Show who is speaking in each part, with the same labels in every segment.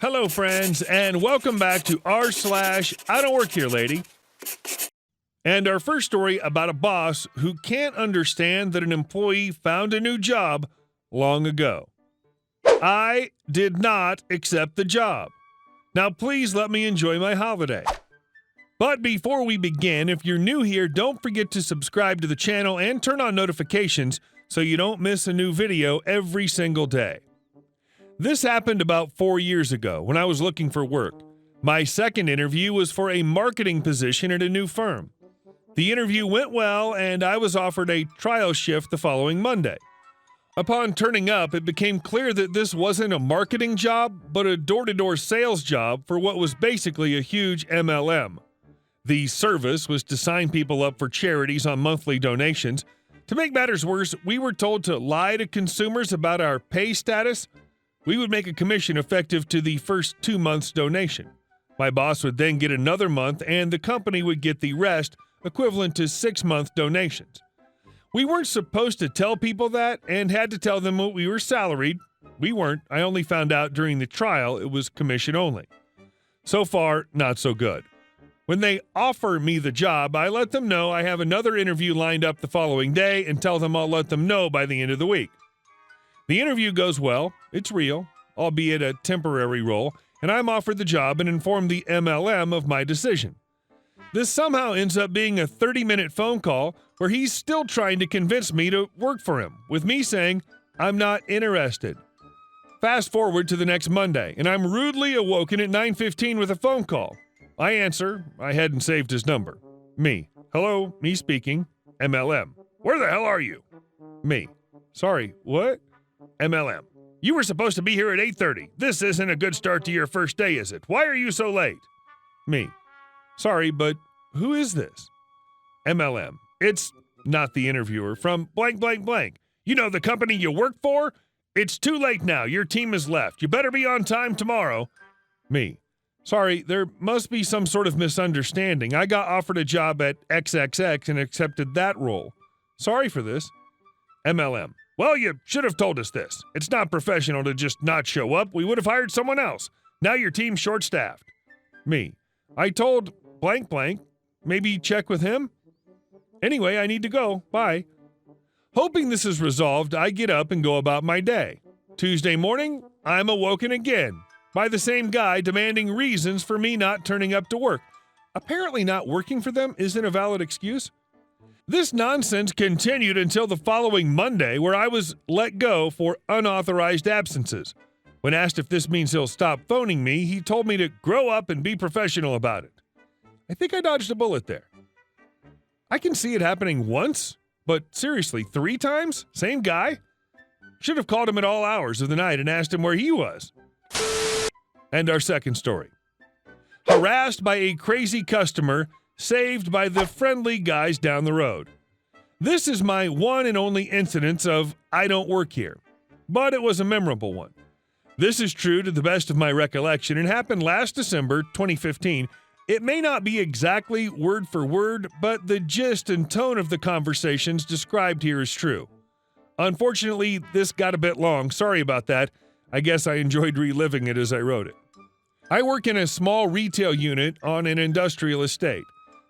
Speaker 1: Hello, friends, and welcome back to r/IDontWorkHereLady. And our first story about a boss who can't understand that an employee found a new job long ago. I did not accept the job. Now, please let me enjoy my holiday. But before we begin, if you're new here, don't forget to subscribe to the channel and turn on notifications so you don't miss a new video every single day. This happened about 4 years ago when I was looking for work. My second interview was for a marketing position at a new firm. The interview went well, and I was offered a trial shift the following Monday. Upon turning up, it became clear that this wasn't a marketing job, but a door-to-door sales job for what was basically a huge MLM. The service was to sign people up for charities on monthly donations. To make matters worse, we were told to lie to consumers about our pay status. We would make a commission effective to the first 2 months' donation. My boss would then get another month, and the company would get the rest, equivalent to 6-month donations. We weren't supposed to tell people that and had to tell them we were salaried. We weren't. I only found out during the trial it was commission only. So far, not so good. When they offer me the job, I let them know I have another interview lined up the following day and tell them I'll let them know by the end of the week. The interview goes well, it's real, albeit a temporary role, and I'm offered the job and inform the MLM of my decision. This somehow ends up being a 30-minute phone call where he's still trying to convince me to work for him, with me saying, I'm not interested. Fast forward to the next Monday, and I'm rudely awoken at 9:15 with a phone call. I answer, I hadn't saved his number. Me, hello, me speaking, MLM. Where the hell are you? Me, sorry, what? MLM. You were supposed to be here at 8:30. This isn't a good start to your first day, is it? Why are you so late? Me. Sorry, but who is this? MLM. It's not the interviewer from blank, blank, blank. You know the company you work for? It's too late now. Your team has left. You better be on time tomorrow. Me. Sorry, there must be some sort of misunderstanding. I got offered a job at XXX and accepted that role. Sorry for this. MLM. Well, you should have told us this. It's not professional to just not show up. We would have hired someone else. Now your team's short-staffed. Me. I told blank blank. Maybe check with him? Anyway, I need to go. Bye. Hoping this is resolved, I get up and go about my day. Tuesday morning, I'm awoken again by the same guy demanding reasons for me not turning up to work. Apparently not working for them isn't a valid excuse. This nonsense continued until the following Monday, where I was let go for unauthorized absences. When asked if this means he'll stop phoning me, he told me to grow up and be professional about it. I think I dodged a bullet there. I can see it happening once, but seriously, 3 times? Same guy? Should have called him at all hours of the night and asked him where he was. And our second story. Harassed by a crazy customer, saved by the friendly guys down the road. This is my one and only incidence of I don't work here, but it was a memorable one. This is true to the best of my recollection and happened last December 2015. It may not be exactly word for word, but the gist and tone of the conversations described here is true. Unfortunately, this got a bit long. Sorry about that. I guess I enjoyed reliving it as I wrote it. I work in a small retail unit on an industrial estate.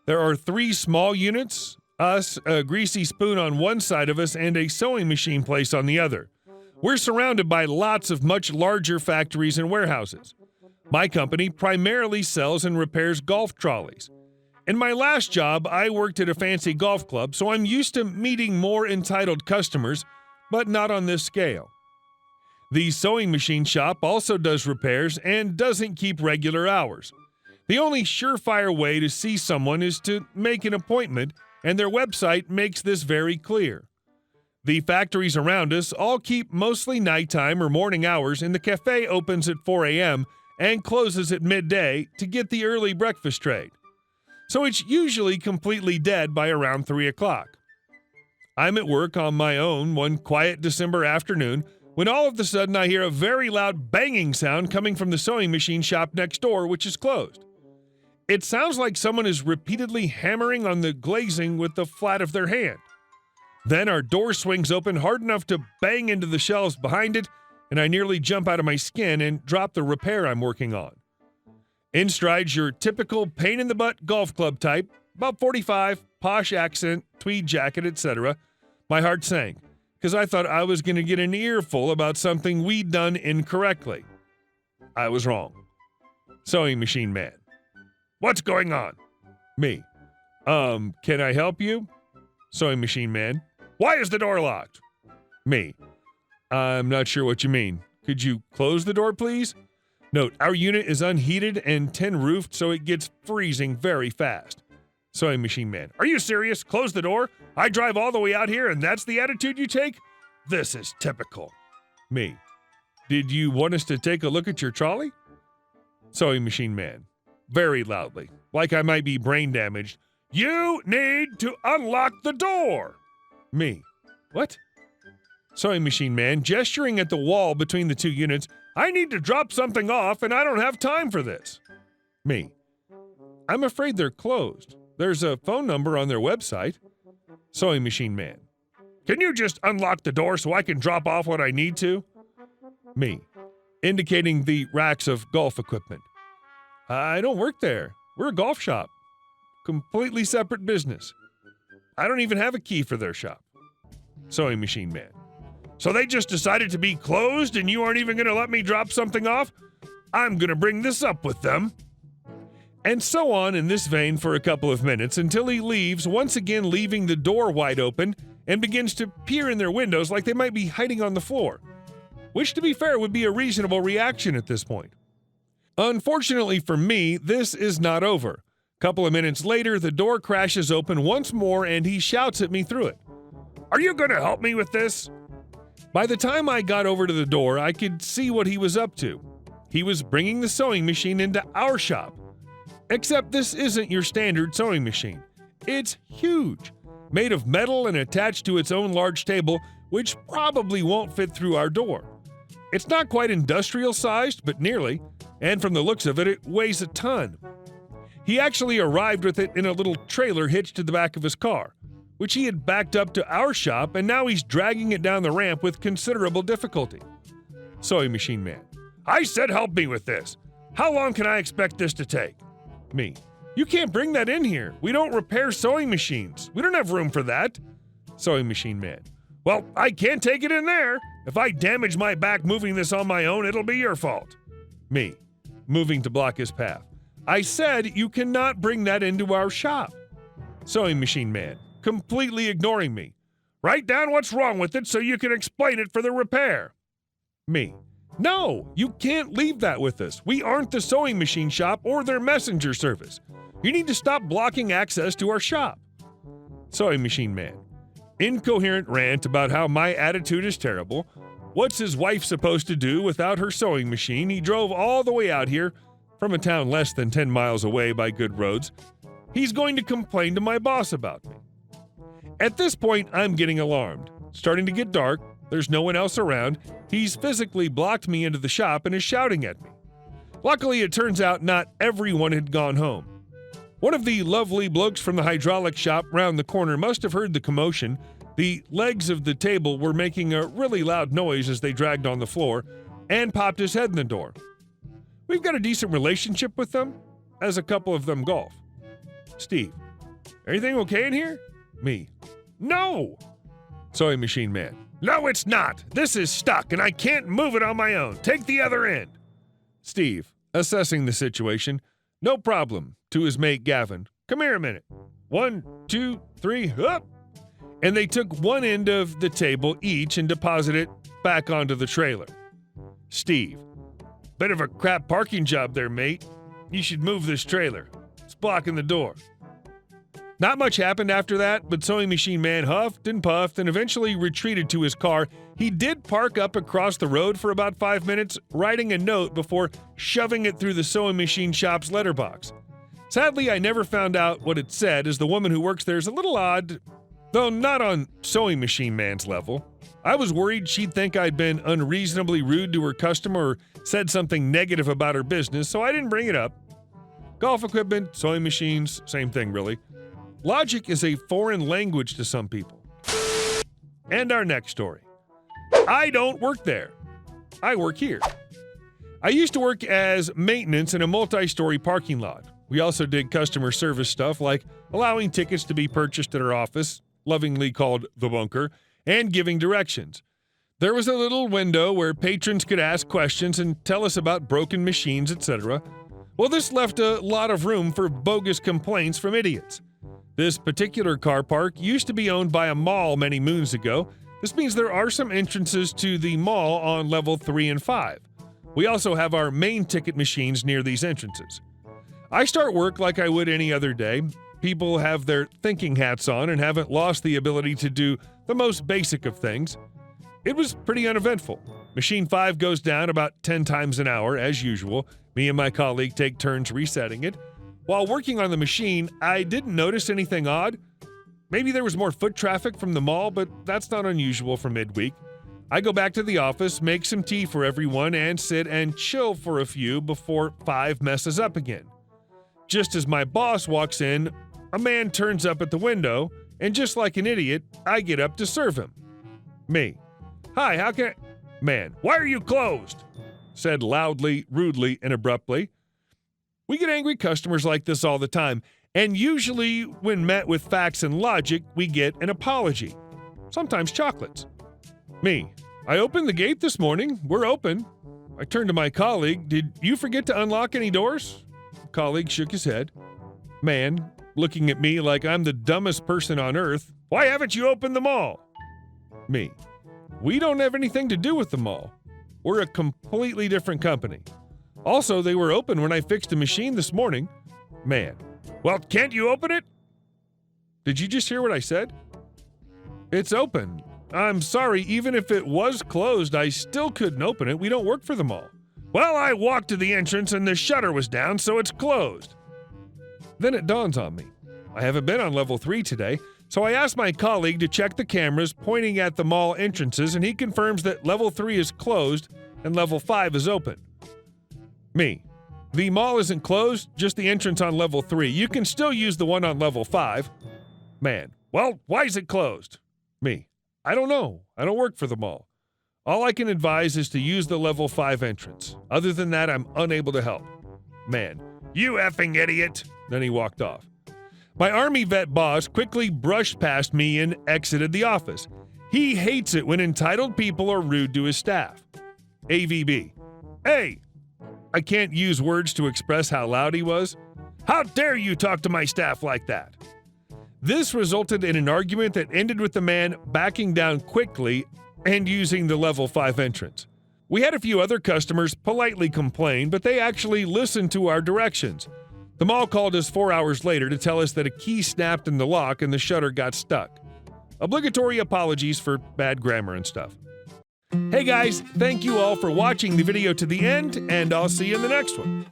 Speaker 1: There are 3 small units, us, a greasy spoon on one side of us, and a sewing machine place on the other. We're surrounded by lots of much larger factories and warehouses. My company primarily sells and repairs golf trolleys. In my last job, I worked at a fancy golf club, so I'm used to meeting more entitled customers, but not on this scale. The sewing machine shop also does repairs and doesn't keep regular hours. The only surefire way to see someone is to make an appointment, and their website makes this very clear. The factories around us all keep mostly nighttime or morning hours, and the cafe opens at 4 a.m. and closes at midday to get the early breakfast trade. So it's usually completely dead by around 3 o'clock. I'm at work on my own one quiet December afternoon when all of a sudden I hear a very loud banging sound coming from the sewing machine shop next door, which is closed. It sounds like someone is repeatedly hammering on the glazing with the flat of their hand. Then our door swings open hard enough to bang into the shelves behind it, and I nearly jump out of my skin and drop the repair I'm working on. In strides your typical pain-in-the-butt golf club type, about 45, posh accent, tweed jacket, etc. My heart sank, because I thought I was going to get an earful about something we'd done incorrectly. I was wrong. Sewing machine man. What's going on? Me. Can I help you? Sewing machine man. Why is the door locked? Me. I'm not sure what you mean. Could you close the door, please? Note, our unit is unheated and tin roofed, so it gets freezing very fast. Sewing machine man. Are you serious? Close the door? I drive all the way out here and that's the attitude you take? This is typical. Me. Did you want us to take a look at your trolley? Sewing machine man. Very loudly, like I might be brain damaged. You need to unlock the door. Me. What? Sewing machine man, gesturing at the wall between the two units. I need to drop something off and I don't have time for this. Me. I'm afraid they're closed. There's a phone number on their website. Sewing machine man. Can you just unlock the door so I can drop off what I need to? Me. Indicating the racks of golf equipment. I don't work there. We're a golf shop. Completely separate business. I don't even have a key for their shop. Sewing machine man. So they just decided to be closed and you aren't even going to let me drop something off? I'm going to bring this up with them. And so on in this vein for a couple of minutes until he leaves, once again leaving the door wide open and begins to peer in their windows like they might be hiding on the floor. Which, to be fair, would be a reasonable reaction at this point. Unfortunately for me, this is not over. Couple of minutes later, the door crashes open once more and he shouts at me through it. Are you going to help me with this? By the time I got over to the door, I could see what he was up to. He was bringing the sewing machine into our shop. Except this isn't your standard sewing machine. It's huge, made of metal and attached to its own large table, which probably won't fit through our door. It's not quite industrial sized, but nearly, and from the looks of it, it weighs a ton. He actually arrived with it in a little trailer hitched to the back of his car, which he had backed up to our shop, and now he's dragging it down the ramp with considerable difficulty. Sewing machine man. I said help me with this. How long can I expect this to take? Me. You can't bring that in here. We don't repair sewing machines. We don't have room for that. Sewing machine man. Well, I can't take it in there. If I damage my back moving this on my own, it'll be your fault. Me. Moving to block his path. I said you cannot bring that into our shop. Sewing machine man. Completely ignoring me. Write down what's wrong with it so you can explain it for the repair. Me. No, you can't leave that with us. We aren't the sewing machine shop or their messenger service. You need to stop blocking access to our shop. Sewing machine man. Incoherent rant about how my attitude is terrible. What's his wife supposed to do without her sewing machine? He drove all the way out here from a town less than 10 miles away by good roads. He's going to complain to my boss about me. At this point, I'm getting alarmed. Starting to get dark. There's no one else around. He's physically blocked me into the shop and is shouting at me. Luckily, it turns out not everyone had gone home. One of the lovely blokes from the hydraulic shop round the corner must have heard the commotion. The legs of the table were making a really loud noise as they dragged on the floor, and popped his head in the door. We've got a decent relationship with them, as a couple of them golf. Steve. Everything okay in here? Me. No! Sewing machine man. No, it's not. This is stuck, and I can't move it on my own. Take the other end. Steve, assessing the situation. No problem. To his mate Gavin. Come here a minute. 1, 2, 3, up! And they took one end of the table each and deposited it back onto the trailer. Steve. Bit of a crap parking job there, mate. You should move this trailer. It's blocking the door. Not much happened after that, but sewing machine man huffed and puffed and eventually retreated to his car. He did park up across the road for about 5 minutes, writing a note before shoving it through the sewing machine shop's letterbox. Sadly, I never found out what it said, as the woman who works there is a little odd, though not on sewing machine man's level. I was worried she'd think I'd been unreasonably rude to her customer or said something negative about her business, so I didn't bring it up. Golf equipment, sewing machines, same thing really. Logic is a foreign language to some people. And our next story. I don't work there. I work here. I used to work as maintenance in a multi-story parking lot. We also did customer service stuff like allowing tickets to be purchased at our office, lovingly called the bunker, and giving directions. There was a little window where patrons could ask questions and tell us about broken machines, etc. Well, this left a lot of room for bogus complaints from idiots. This particular car park used to be owned by a mall many moons ago. This means there are some entrances to the mall on level 3 and 5. We also have our main ticket machines near these entrances. I start work like I would any other day. People have their thinking hats on and haven't lost the ability to do the most basic of things. It was pretty uneventful. Machine 5 goes down about 10 times an hour, as usual. Me and my colleague take turns resetting it. While working on the machine, I didn't notice anything odd. Maybe there was more foot traffic from the mall, but that's not unusual for midweek. I go back to the office, make some tea for everyone, and sit and chill for a few before 5 messes up again. Just as my boss walks in, a man turns up at the window, and just like an idiot, I get up to serve him. Me. Hi, how can I... Man, why are you closed? Said loudly, rudely, and abruptly. We get angry customers like this all the time, and usually when met with facts and logic, we get an apology. Sometimes chocolates. Me. I opened the gate this morning. We're open. I turned to my colleague. Did you forget to unlock any doors? Colleague shook his head. Man, looking at me like I'm the dumbest person on earth. Why haven't you opened the mall? Me. We don't have anything to do with the mall. We're a completely different company. Also, they were open when I fixed a machine this morning. Man. Well, can't you open it? Did you just hear what I said? It's open. I'm sorry, even if it was closed, I still couldn't open it. We don't work for the mall. Well, I walked to the entrance and the shutter was down, so it's closed. Then it dawns on me. I haven't been on level 3 today, so I asked my colleague to check the cameras pointing at the mall entrances, and he confirms that level 3 is closed and level 5 is open. Me. The mall isn't closed, just the entrance on level 3. You can still use the one on level 5. Man. Well, why is it closed? Me. I don't know. I don't work for the mall. All I can advise is to use the level 5 entrance. Other than that, I'm unable to help. Man. You effing idiot! Then he walked off. My Army vet boss quickly brushed past me and exited the office. He hates it when entitled people are rude to his staff. AVB. Hey! I can't use words to express how loud he was. How dare you talk to my staff like that? This resulted in an argument that ended with the man backing down quickly and using the level 5 entrance. We had a few other customers politely complain, but they actually listened to our directions. The mall called us 4 hours later to tell us that a key snapped in the lock and the shutter got stuck. Obligatory apologies for bad grammar and stuff. Hey guys, thank you all for watching the video to the end, and I'll see you in the next one.